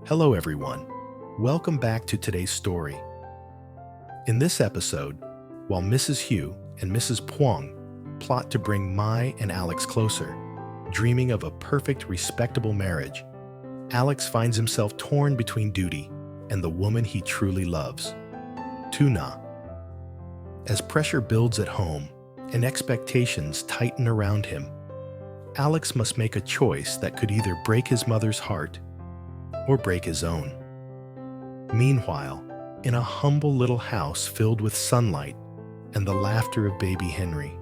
Hello, everyone. Welcome back to today's story. In this episode, while Mrs. Hugh and Mrs. Puang plot to bring Mai and Alex closer, dreaming of a perfect, respectable marriage, Alex finds himself torn between duty and the woman he truly loves, Tuna. As pressure builds at home and expectations tighten around him, Alex must make a choice that could either break his mother's heart or break his own. Meanwhile, in a humble little house filled with sunlight and the laughter of baby Henry,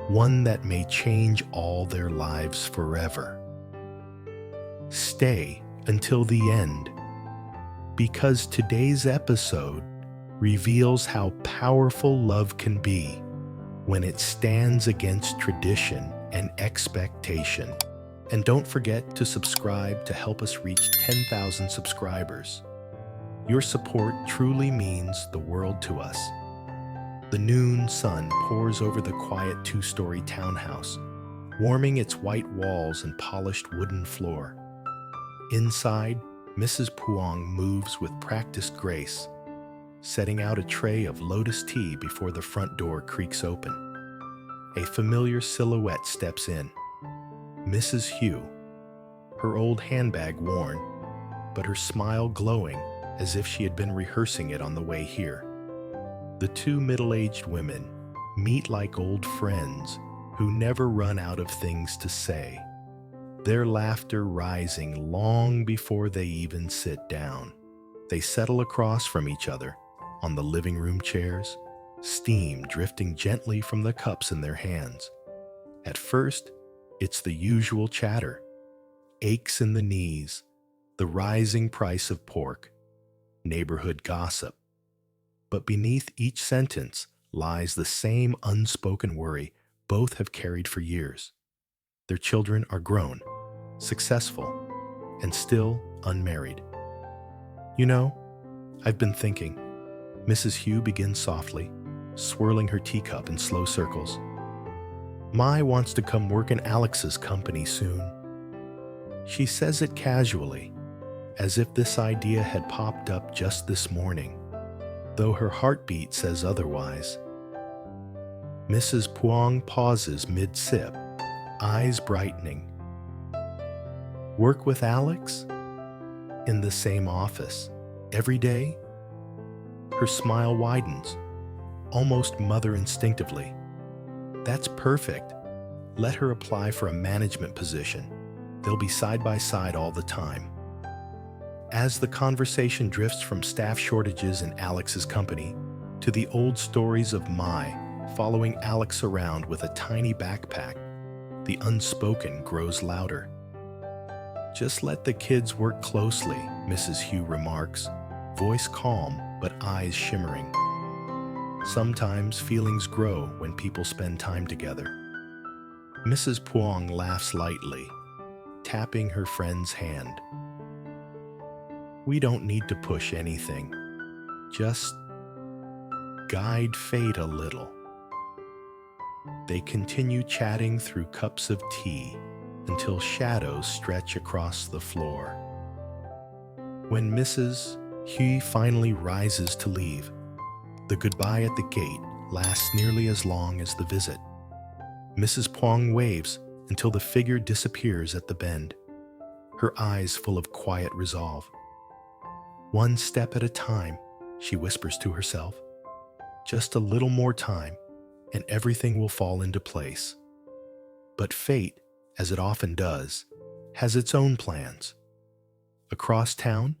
one that may change all their lives forever. Stay until the end, because today's episode reveals how powerful love can be when it stands against tradition and expectation. And don't forget to subscribe to help us reach 10,000 subscribers. Your support truly means the world to us. The noon sun pours over the quiet two-story townhouse, warming its white walls and polished wooden floor. Inside, Mrs. Puang moves with practiced grace, setting out a tray of lotus tea before the front door creaks open. A familiar silhouette steps in. Mrs. Hugh, her old handbag worn, but her smile glowing as if she had been rehearsing it on the way here. The two middle-aged women meet like old friends who never run out of things to say, their laughter rising long before they even sit down. They settle across from each other on the living room chairs, steam drifting gently from the cups in their hands. At first, it's the usual chatter, aches in the knees, the rising price of pork, neighborhood gossip. But beneath each sentence lies the same unspoken worry both have carried for years. Their children are grown, successful, and still unmarried. You know, I've been thinking, Mrs. Hugh begins softly, swirling her teacup in slow circles. Mai wants to come work in Alex's company soon. She says it casually, as if this idea had popped up just this morning, though her heartbeat says otherwise. Mrs. Puang pauses mid-sip, eyes brightening. Work with Alex? In the same office? Every day? Her smile widens, almost mother instinctively. That's perfect. Let her apply for a management position. They'll be side by side all the time. As the conversation drifts from staff shortages in Alex's company to the old stories of Mai following Alex around with a tiny backpack, the unspoken grows louder. Just let the kids work closely, Mrs. Hugh remarks, voice calm but eyes shimmering. Sometimes feelings grow when people spend time together. Mrs. Puang laughs lightly, tapping her friend's hand. We don't need to push anything. Just guide fate a little. They continue chatting through cups of tea until shadows stretch across the floor. When Mrs. Hugh finally rises to leave, the goodbye at the gate lasts nearly as long as the visit. Mrs. Puang waves until the figure disappears at the bend, her eyes full of quiet resolve. One step at a time, she whispers to herself. Just a little more time, and everything will fall into place. But fate, as it often does, has its own plans. Across town,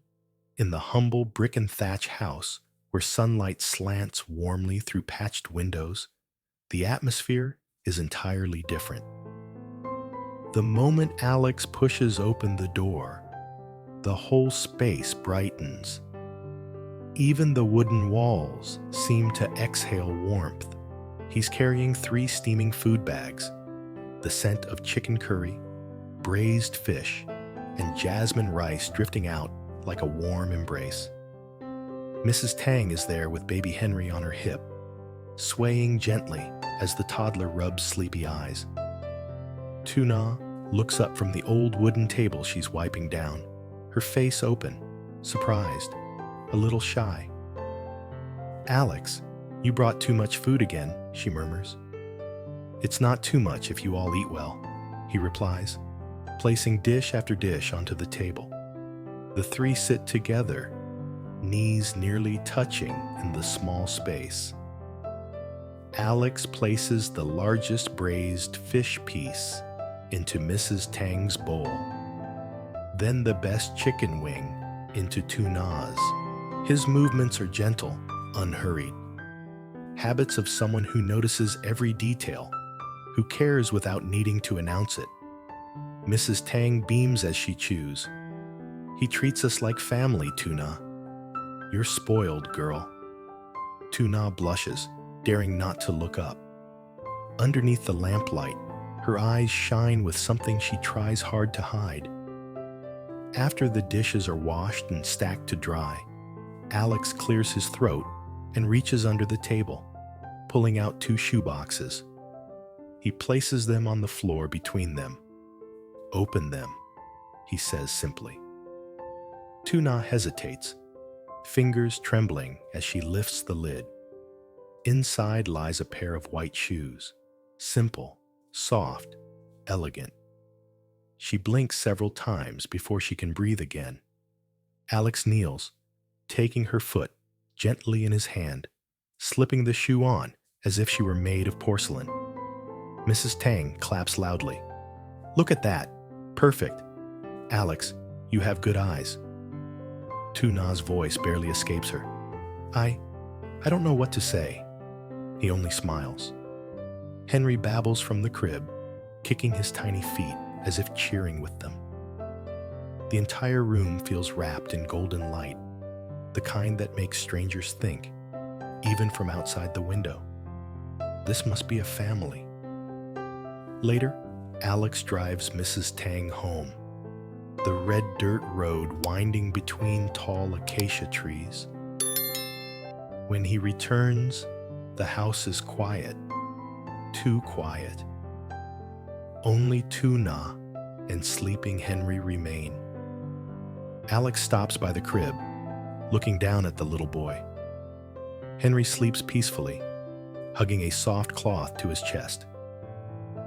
in the humble brick and thatch house, where sunlight slants warmly through patched windows, the atmosphere is entirely different. The moment Alex pushes open the door, the whole space brightens. Even the wooden walls seem to exhale warmth. He's carrying 3 steaming food bags, the scent of chicken curry, braised fish, and jasmine rice drifting out like a warm embrace. Mrs. Tang is there with baby Henry on her hip, swaying gently as the toddler rubs sleepy eyes. Tuna looks up from the old wooden table she's wiping down, her face open, surprised, a little shy. "Alex, you brought too much food again," she murmurs. "It's not too much if you all eat well," he replies, placing dish after dish onto the table. The three sit together, knees nearly touching in the small space. Alex places the largest braised fish piece into Mrs. Tang's bowl, then the best chicken wing into Tuna's. His movements are gentle, unhurried. Habits of someone who notices every detail, who cares without needing to announce it. Mrs. Tang beams as she chews. "He treats us like family, Tuna. You're spoiled, girl." Tuna blushes, daring not to look up. Underneath the lamplight, her eyes shine with something she tries hard to hide. After the dishes are washed and stacked to dry, Alex clears his throat and reaches under the table, pulling out 2 shoeboxes. He places them on the floor between them. "Open them," he says simply. Tuna hesitates, fingers trembling as she lifts the lid. Inside lies a pair of white shoes, simple, soft, elegant. She blinks several times before she can breathe again. Alex kneels, taking her foot gently in his hand, slipping the shoe on as if she were made of porcelain. Mrs. Tang claps loudly. "Look at that! Perfect! Alex, you have good eyes." Tuna's voice barely escapes her. I don't know what to say." He only smiles. Henry babbles from the crib, kicking his tiny feet as if cheering with them. The entire room feels wrapped in golden light, the kind that makes strangers think, even from outside the window. This must be a family. Later, Alex drives Mrs. Tang home, the red dirt road winding between tall acacia trees. When he returns, the house is quiet, too quiet. Only Tuna and sleeping Henry remain. Alex stops by the crib, looking down at the little boy. Henry sleeps peacefully, hugging a soft cloth to his chest.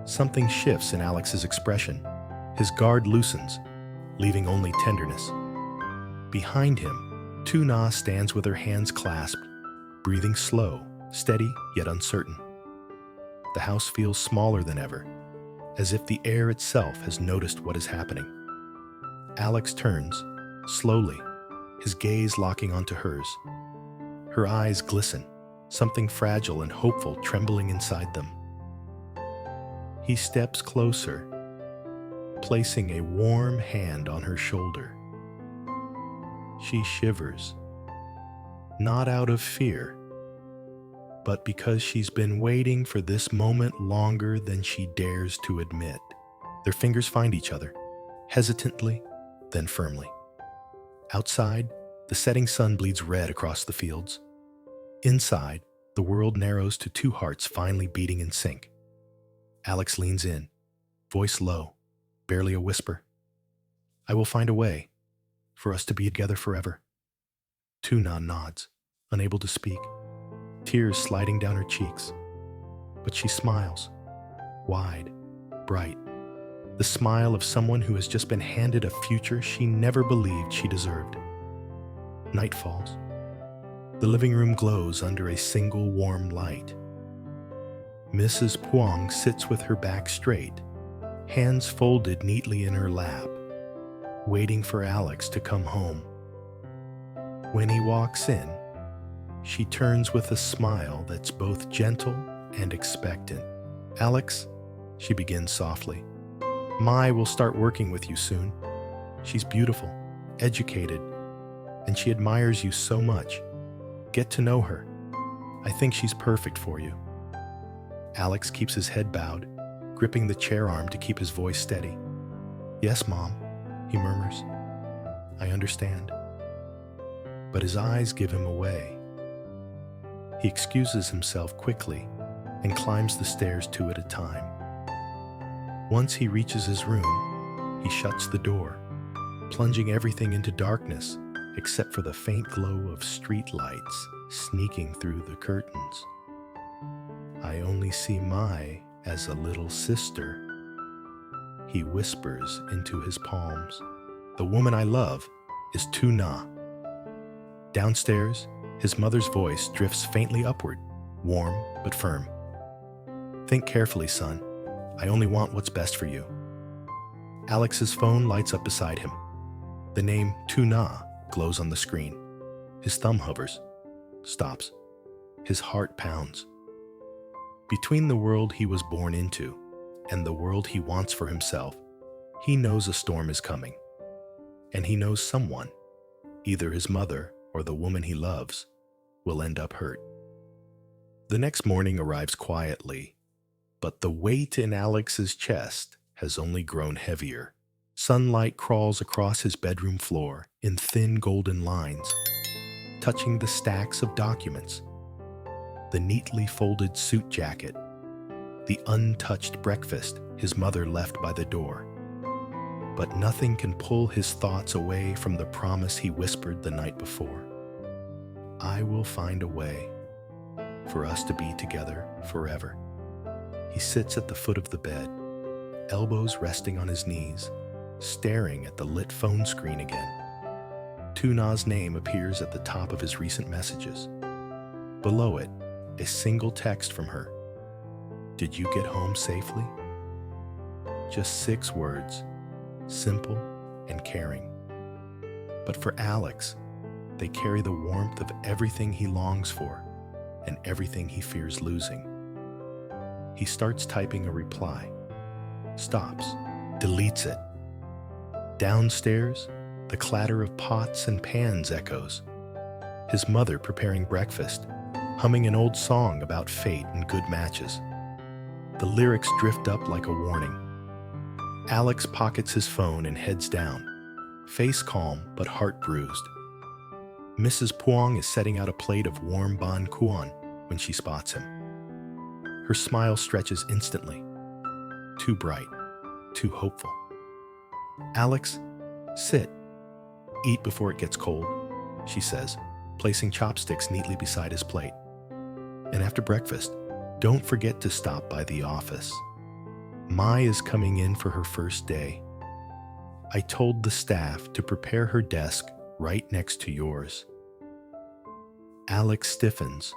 Something shifts in Alex's expression. His guard loosens, leaving only tenderness. Behind him, Tuna stands with her hands clasped, breathing slow, steady yet uncertain. The house feels smaller than ever, as if the air itself has noticed what is happening. Alex turns, slowly, his gaze locking onto hers. Her eyes glisten, something fragile and hopeful trembling inside them. He steps closer, placing a warm hand on her shoulder. She shivers, not out of fear, but because she's been waiting for this moment longer than she dares to admit. Their fingers find each other, hesitantly, then firmly. Outside, the setting sun bleeds red across the fields. Inside, the world narrows to 2 hearts finally beating in sync. Alex leans in, voice low, barely a whisper. "I will find a way for us to be together forever." Tuna nods, unable to speak, tears sliding down her cheeks. But she smiles, wide, bright, the smile of someone who has just been handed a future she never believed she deserved. Night falls. The living room glows under a single warm light. Mrs. Puang sits with her back straight, hands folded neatly in her lap, waiting for Alex to come home. When he walks in, she turns with a smile that's both gentle and expectant. "Alex," she begins softly, "Mai will start working with you soon. She's beautiful, educated, and she admires you so much. Get to know her. I think she's perfect for you." Alex keeps his head bowed, gripping the chair arm to keep his voice steady. "Yes, Mom," he murmurs. "I understand." But his eyes give him away. He excuses himself quickly and climbs the stairs 2 at a time. Once he reaches his room, he shuts the door, plunging everything into darkness except for the faint glow of street lights sneaking through the curtains. I only see Mai as a little sister. He whispers into his palms. The woman I love is Tuna. Downstairs, his mother's voice drifts faintly upward, warm but firm. Think carefully, son. I only want what's best for you. Alex's phone lights up beside him. The name Tuna glows on the screen. His thumb hovers, stops. His heart pounds. Between the world he was born into and the world he wants for himself, he knows a storm is coming. And he knows someone, either his mother or the woman he loves, will end up hurt. The next morning arrives quietly, but the weight in Alex's chest has only grown heavier. Sunlight crawls across his bedroom floor in thin golden lines, touching the stacks of documents, the neatly folded suit jacket, the untouched breakfast his mother left by the door. But nothing can pull his thoughts away from the promise he whispered the night before. I will find a way for us to be together forever. He sits at the foot of the bed, elbows resting on his knees, staring at the lit phone screen again. Tuna's name appears at the top of his recent messages. Below it, a single text from her. Did you get home safely? Just 6 words, simple and caring. But for Alex, they carry the warmth of everything he longs for and everything he fears losing. He starts typing a reply, stops, deletes it. Downstairs, the clatter of pots and pans echoes. His mother preparing breakfast, humming an old song about fate and good matches. The lyrics drift up like a warning. Alex pockets his phone and heads down, face calm but heart bruised. Mrs. Puang is setting out a plate of warm ban kuan when she spots him. Her smile stretches instantly. Too bright, too hopeful. Alex, sit. Eat before it gets cold, she says, placing chopsticks neatly beside his plate. And after breakfast, don't forget to stop by the office. Mai is coming in for her first day. I told the staff to prepare her desk right next to yours. Alex stiffens,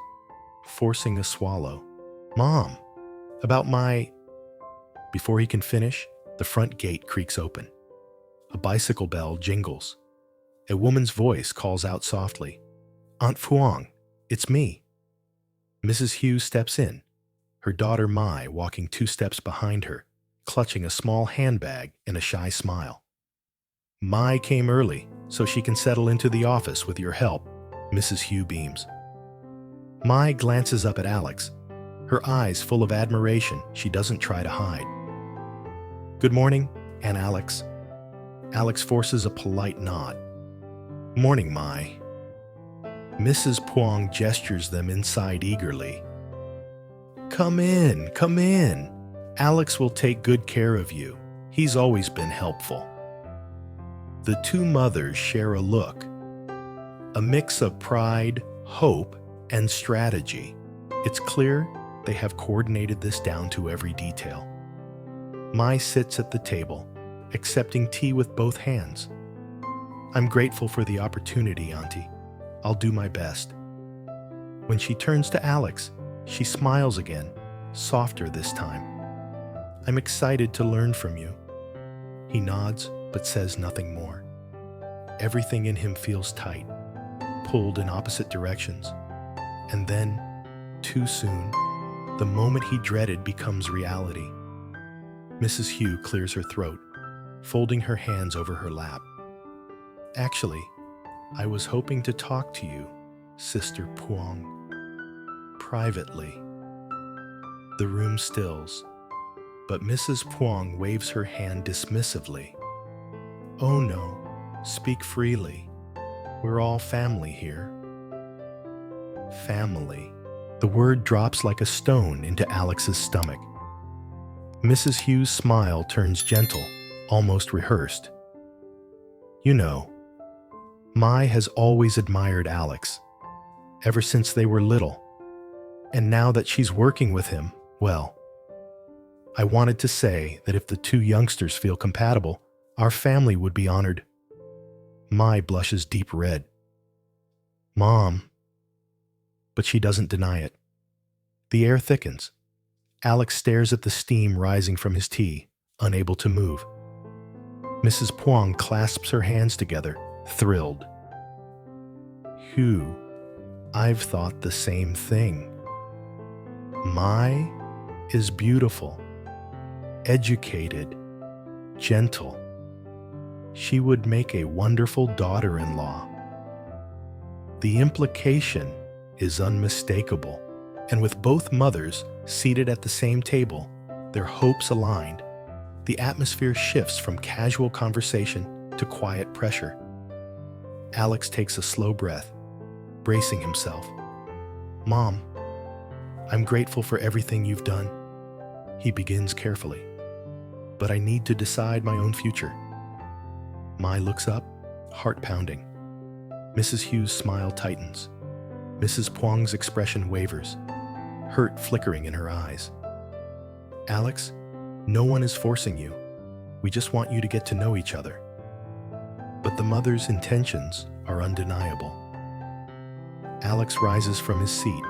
forcing a swallow. Mom, about my... Before he can finish, the front gate creaks open. A bicycle bell jingles. A woman's voice calls out softly. Aunt Fuang, it's me. Mrs. Hughes steps in, her daughter Mai walking 2 steps behind her, clutching a small handbag and a shy smile. Mai came early, so she can settle into the office with your help, Mrs. Hugh beams. Mai glances up at Alex, her eyes full of admiration she doesn't try to hide. Good morning, Aunt Alex. Alex forces a polite nod. Morning, Mai. Mrs. Puang gestures them inside eagerly. Come in, come in. Alex will take good care of you. He's always been helpful. The 2 mothers share a look, a mix of pride, hope, and strategy. It's clear they have coordinated this down to every detail. Mai sits at the table, accepting tea with both hands. I'm grateful for the opportunity, Auntie. I'll do my best. When she turns to Alex, she smiles again, softer this time. I'm excited to learn from you. He nods, but says nothing more. Everything in him feels tight, pulled in opposite directions. And then, too soon, the moment he dreaded becomes reality. Mrs. Hugh clears her throat, folding her hands over her lap. Actually, I was hoping to talk to you, Sister Puang. Privately. The room stills, but Mrs. Puang waves her hand dismissively. Oh no, speak freely. We're all family here. Family. The word drops like a stone into Alex's stomach. Mrs. Hughes' smile turns gentle, almost rehearsed. You know, Mai has always admired Alex, ever since they were little. And now that she's working with him, well, I wanted to say that if the two youngsters feel compatible, our family would be honored. Mai blushes deep red. Mom. But she doesn't deny it. The air thickens. Alex stares at the steam rising from his tea, unable to move. Mrs. Puang clasps her hands together, thrilled. Hugh, I've thought the same thing. Mai is beautiful, educated, gentle. She would make a wonderful daughter-in-law. The implication is unmistakable, and with both mothers seated at the same table, their hopes aligned, the atmosphere shifts from casual conversation to quiet pressure. Alex takes a slow breath, bracing himself. Mom, I'm grateful for everything you've done. He begins carefully. But I need to decide my own future. Mai looks up, heart pounding. Mrs. Hughes' smile tightens. Mrs. Puang's expression wavers, hurt flickering in her eyes. Alex, no one is forcing you. We just want you to get to know each other. But the mother's intentions are undeniable. Alex rises from his seat.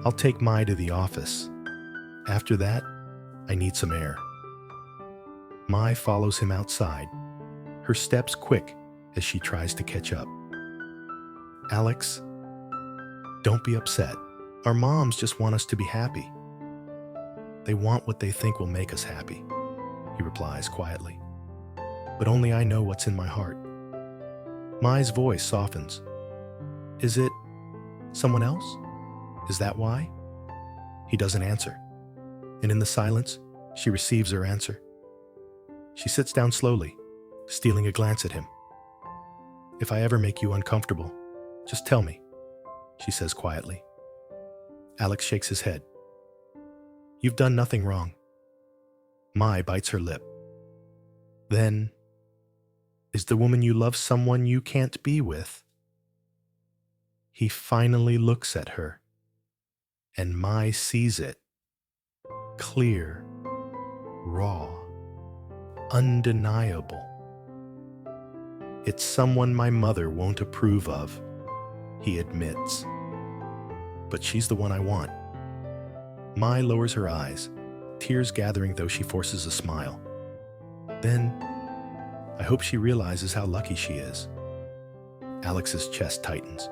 I'll take Mai to the office. After that, I need some air. Mai follows him outside, her steps quick as she tries to catch up. Alex, don't be upset. Our moms just want us to be happy. They want what they think will make us happy, he replies quietly. But only I know what's in my heart. Mai's voice softens. Is it someone else? Is that why? He doesn't answer. And in the silence, she receives her answer. She sits down slowly, stealing a glance at him. If I ever make you uncomfortable, just tell me, she says quietly. Alex shakes his head. You've done nothing wrong. Mai bites her lip. Then, is the woman you love someone you can't be with? He finally looks at her, and Mai sees it. Clear, raw, undeniable. It's someone my mother won't approve of, he admits. But she's the one I want. Mai lowers her eyes, tears gathering though she forces a smile. Then, I hope she realizes how lucky she is. Alex's chest tightens.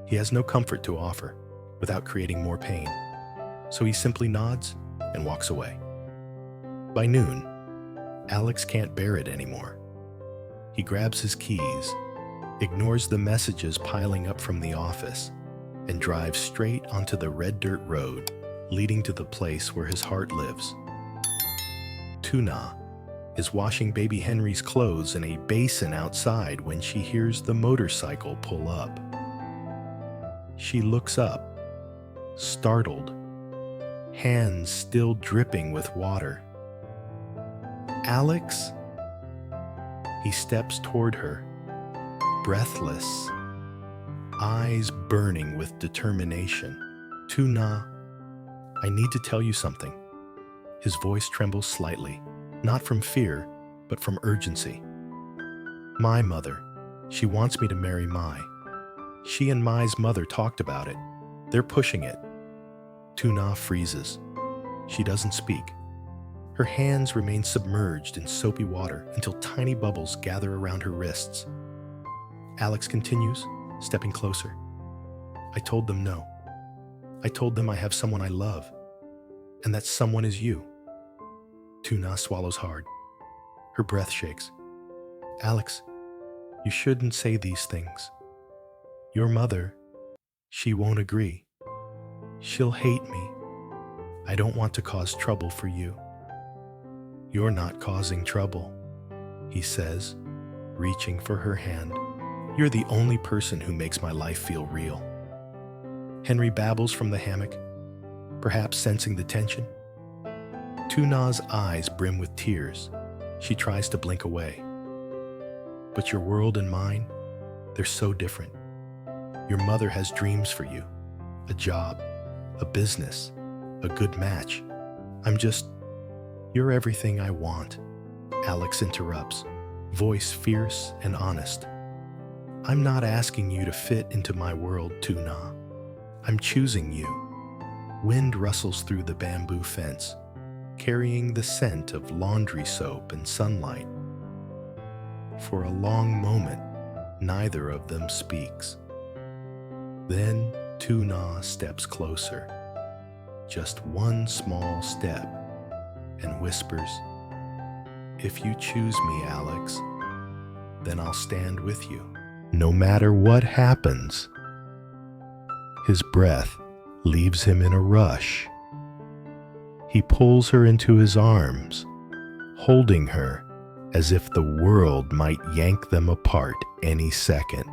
He has no comfort to offer without creating more pain, so he simply nods and walks away. By noon, Alex can't bear it anymore. He grabs his keys, ignores the messages piling up from the office, and drives straight onto the red dirt road leading to the place where his heart lives. Tuna is washing baby Henry's clothes in a basin outside when she hears the motorcycle pull up. She looks up, startled, hands still dripping with water. Alex? He steps toward her, breathless, eyes burning with determination. Tuna, I need to tell you something. His voice trembles slightly, not from fear, but from urgency. My mother, she wants me to marry Mai. She and Mai's mother talked about it. They're pushing it. Tuna freezes. She doesn't speak. Her hands remain submerged in soapy water until tiny bubbles gather around her wrists. Alex continues, stepping closer. I told them no. I told them I have someone I love, and that someone is you. Tuna swallows hard. Her breath shakes. Alex, you shouldn't say these things. Your mother, she won't agree. She'll hate me. I don't want to cause trouble for you. You're not causing trouble, he says, reaching for her hand. You're the only person who makes my life feel real. Henry babbles from the hammock, perhaps sensing the tension. Tuna's eyes brim with tears. She tries to blink away. But your world and mine, they're so different. Your mother has dreams for you, a job, a business, a good match. You're everything I want. Alex interrupts, voice fierce and honest. I'm not asking you to fit into my world, Tuna. I'm choosing you. Wind rustles through the bamboo fence, carrying the scent of laundry soap and sunlight. For a long moment, neither of them speaks. Then Tuna steps closer, just one small step, and whispers, "If you choose me, Alex, then I'll stand with you, no matter what happens." His breath leaves him in a rush. He pulls her into his arms, holding her as if the world might yank them apart any second.